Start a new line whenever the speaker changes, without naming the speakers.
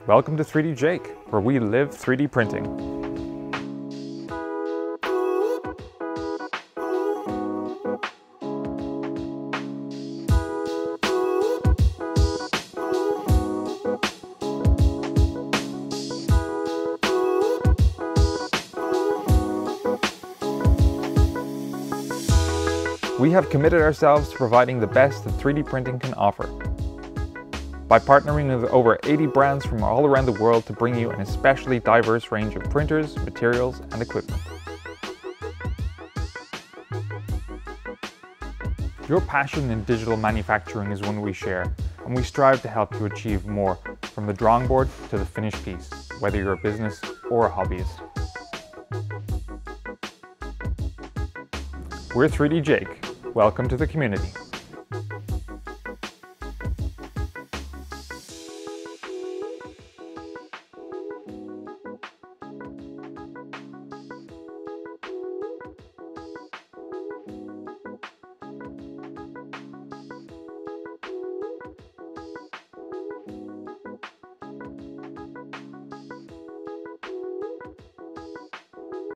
Welcome to 3DJake, where we live 3D printing. We have committed ourselves to providing the best that 3D printing can offer, by partnering with over 80 brands from all around the world to bring you an especially diverse range of printers, materials, and equipment. Your passion in digital manufacturing is one we share, and we strive to help you achieve more from the drawing board to the finished piece, whether you're a business or a hobbyist. We're 3DJake. Welcome to the community.